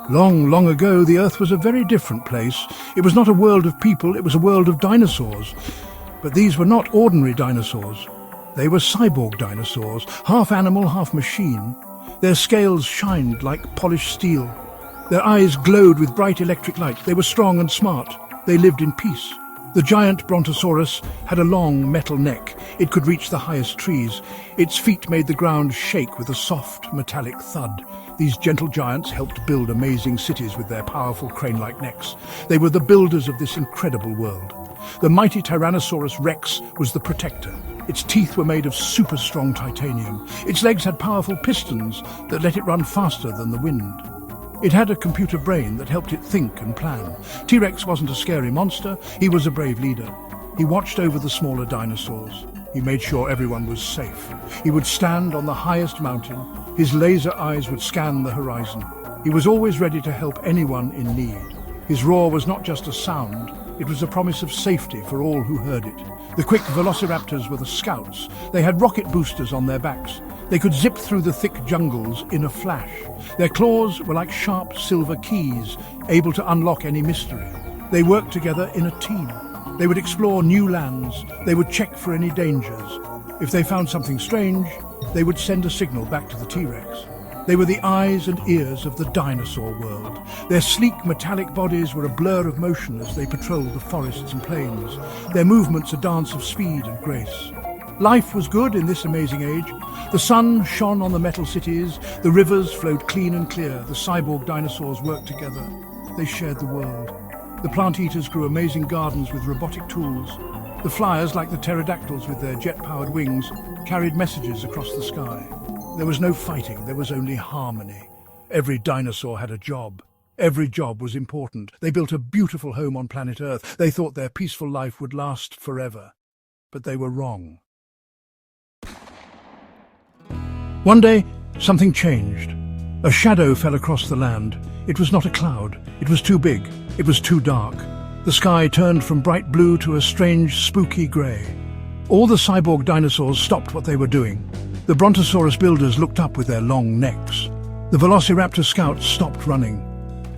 Long, long ago, the Earth was a very different place. It was not a world of people, it was a world of dinosaurs. But these were not ordinary dinosaurs. They were cyborg dinosaurs, half animal, half machine. Their scales shined like polished steel. Their eyes glowed with bright electric light. They were strong and smart. They lived in peace. The giant brontosaurus had a long metal neck. It could reach the highest trees. Its feet made the ground shake with a soft, metallic thud. These gentle giants helped build amazing cities with their powerful crane-like necks. They were the builders of this incredible world. The mighty Tyrannosaurus Rex was the protector. Its teeth were made of super-strong titanium. Its legs had powerful pistons that let it run faster than the wind. It had a computer brain that helped it think and plan. T-Rex wasn't a scary monster, he was a brave leader. He watched over the smaller dinosaurs. He made sure everyone was safe. He would stand on the highest mountain. His laser eyes would scan the horizon. He was always ready to help anyone in need. His roar was not just a sound, it was a promise of safety for all who heard it. The quick velociraptors were the scouts. They had rocket boosters on their backs. They could zip through the thick jungles in a flash. Their claws were like sharp silver keys, able to unlock any mystery. They worked together in a team. They would explore new lands. They would check for any dangers. If they found something strange, they would send a signal back to the T-Rex. They were the eyes and ears of the dinosaur world. Their sleek metallic bodies were a blur of motion as they patrolled the forests and plains. Their movements a dance of speed and grace. Life was good in this amazing age. The sun shone on the metal cities, the rivers flowed clean and clear, the cyborg dinosaurs worked together. They shared the world. The plant-eaters grew amazing gardens with robotic tools. The flyers, like the pterodactyls with their jet-powered wings, carried messages across the sky. There was no fighting, there was only harmony. Every dinosaur had a job. Every job was important. They built a beautiful home on planet Earth. They thought their peaceful life would last forever. But they were wrong. One day, something changed. A shadow fell across the land. It was not a cloud. It was too big. It was too dark. The sky turned from bright blue to a strange, spooky grey. All the cyborg dinosaurs stopped what they were doing. The brontosaurus builders looked up with their long necks. The velociraptor scouts stopped running.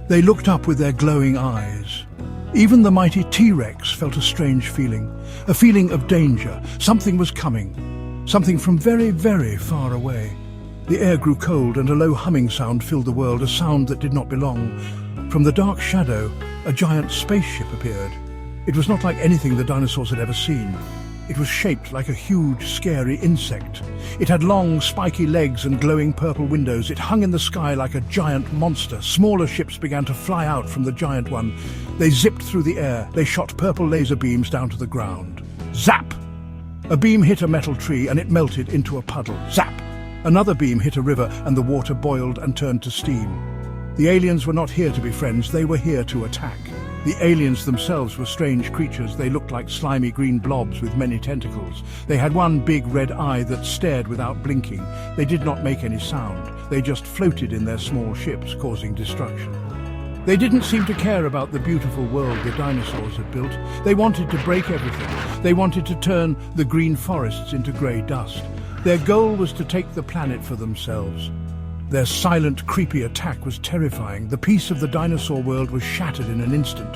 They looked up with their glowing eyes. Even the mighty T-Rex felt a strange feeling, a feeling of danger. Something was coming. Something from very, very far away. The air grew cold and a low humming sound filled the world, a sound that did not belong. From the dark shadow, a giant spaceship appeared. It was not like anything the dinosaurs had ever seen. It was shaped like a huge, scary insect. It had long, spiky legs and glowing purple windows. It hung in the sky like a giant monster. Smaller ships began to fly out from the giant one. They zipped through the air. They shot purple laser beams down to the ground. Zap! A beam hit a metal tree and it melted into a puddle. Zap! Another beam hit a river and the water boiled and turned to steam. The aliens were not here to be friends, they were here to attack. The aliens themselves were strange creatures. They looked like slimy green blobs with many tentacles. They had one big red eye that stared without blinking. They did not make any sound. They just floated in their small ships, causing destruction. They didn't seem to care about the beautiful world the dinosaurs had built. They wanted to break everything. They wanted to turn the green forests into grey dust. Their goal was to take the planet for themselves. Their silent, creepy attack was terrifying. The peace of the dinosaur world was shattered in an instant.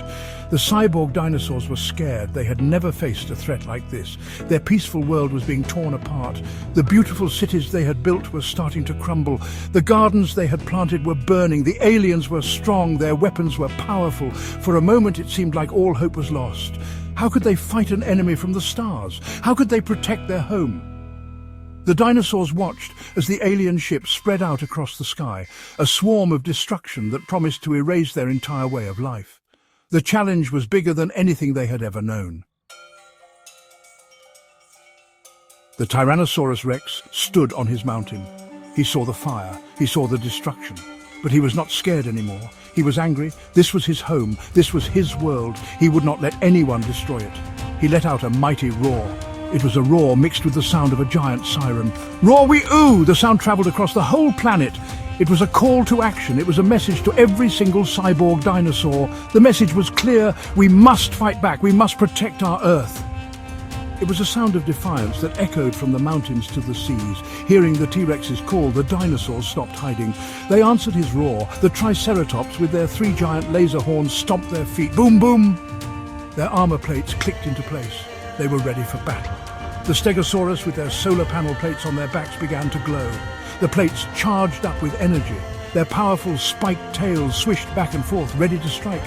The cyborg dinosaurs were scared. They had never faced a threat like this. Their peaceful world was being torn apart. The beautiful cities they had built were starting to crumble. The gardens they had planted were burning. The aliens were strong. Their weapons were powerful. For a moment it seemed like all hope was lost. How could they fight an enemy from the stars? How could they protect their home? The dinosaurs watched as the alien ships spread out across the sky, a swarm of destruction that promised to erase their entire way of life. The challenge was bigger than anything they had ever known. The Tyrannosaurus Rex stood on his mountain. He saw the fire, he saw the destruction, but he was not scared anymore. He was angry. This was his home, this was his world. He would not let anyone destroy it. He let out a mighty roar. It was a roar mixed with the sound of a giant siren. Roar-wee-oo! The sound travelled across the whole planet. It was a call to action. It was a message to every single cyborg dinosaur. The message was clear. We must fight back. We must protect our Earth. It was a sound of defiance that echoed from the mountains to the seas. Hearing the T-Rex's call, the dinosaurs stopped hiding. They answered his roar. The Triceratops, with their 3 giant laser horns, stomped their feet. Boom, boom! Their armor plates clicked into place. They were ready for battle. The Stegosaurus, with their solar panel plates on their backs, began to glow. The plates charged up with energy. Their powerful spiked tails swished back and forth, ready to strike.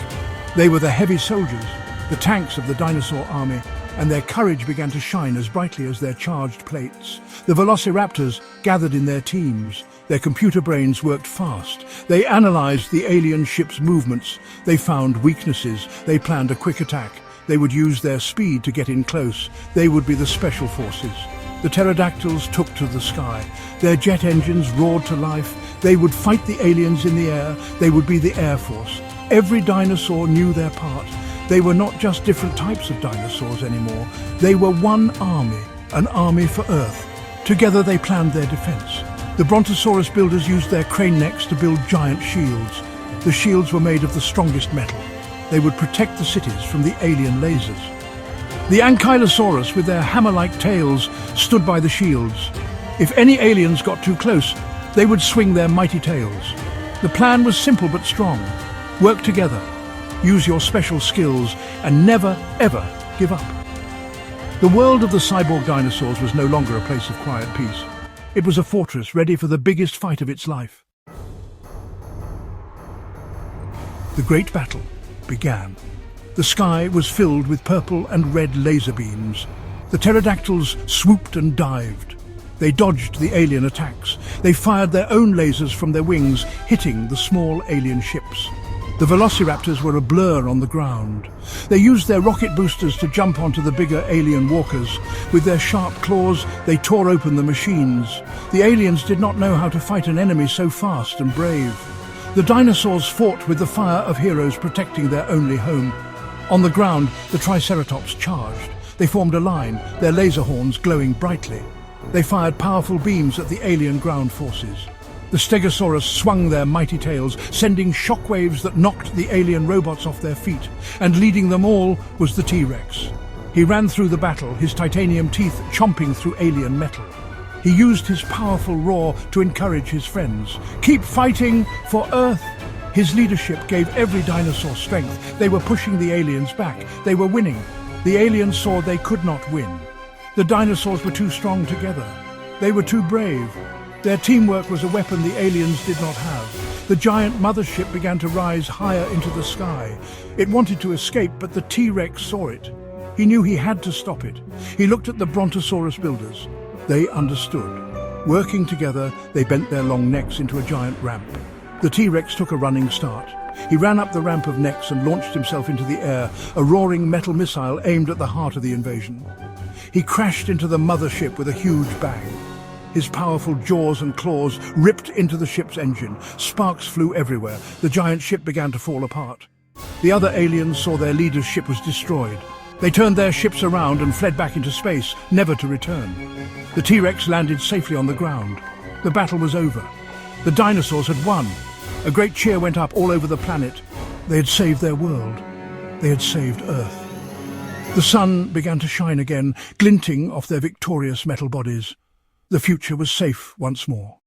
They were the heavy soldiers, the tanks of the dinosaur army, and their courage began to shine as brightly as their charged plates. The velociraptors gathered in their teams. Their computer brains worked fast. They analyzed the alien ship's movements. They found weaknesses. They planned a quick attack. They would use their speed to get in close. They would be the special forces. The pterodactyls took to the sky. Their jet engines roared to life. They would fight the aliens in the air. They would be the Air Force. Every dinosaur knew their part. They were not just different types of dinosaurs anymore. They were one army, an army for Earth. Together they planned their defense. The Brontosaurus builders used their crane necks to build giant shields. The shields were made of the strongest metal. They would protect the cities from the alien lasers. The Ankylosaurus, with their hammer-like tails, stood by the shields. If any aliens got too close, they would swing their mighty tails. The plan was simple but strong. Work together. Use your special skills and never, ever give up. The world of the cyborg dinosaurs was no longer a place of quiet peace. It was a fortress ready for the biggest fight of its life. The great battle began. The sky was filled with purple and red laser beams. The pterodactyls swooped and dived. They dodged the alien attacks. They fired their own lasers from their wings, hitting the small alien ships. The velociraptors were a blur on the ground. They used their rocket boosters to jump onto the bigger alien walkers. With their sharp claws, they tore open the machines. The aliens did not know how to fight an enemy so fast and brave. The dinosaurs fought with the fire of heroes protecting their only home. On the ground, the Triceratops charged. They formed a line, their laser horns glowing brightly. They fired powerful beams at the alien ground forces. The Stegosaurus swung their mighty tails, sending shockwaves that knocked the alien robots off their feet, and leading them all was the T-Rex. He ran through the battle, his titanium teeth chomping through alien metal. He used his powerful roar to encourage his friends. Keep fighting for Earth! His leadership gave every dinosaur strength. They were pushing the aliens back. They were winning. The aliens saw they could not win. The dinosaurs were too strong together. They were too brave. Their teamwork was a weapon the aliens did not have. The giant mothership began to rise higher into the sky. It wanted to escape, but the T-Rex saw it. He knew he had to stop it. He looked at the Brontosaurus builders. They understood. Working together, they bent their long necks into a giant ramp. The T-Rex took a running start. He ran up the ramp of necks and launched himself into the air, a roaring metal missile aimed at the heart of the invasion. He crashed into the mothership with a huge bang. His powerful jaws and claws ripped into the ship's engine. Sparks flew everywhere. The giant ship began to fall apart. The other aliens saw their leader's ship was destroyed. They turned their ships around and fled back into space, never to return. The T-Rex landed safely on the ground. The battle was over. The dinosaurs had won. A great cheer went up all over the planet. They had saved their world. They had saved Earth. The sun began to shine again, glinting off their victorious metal bodies. The future was safe once more.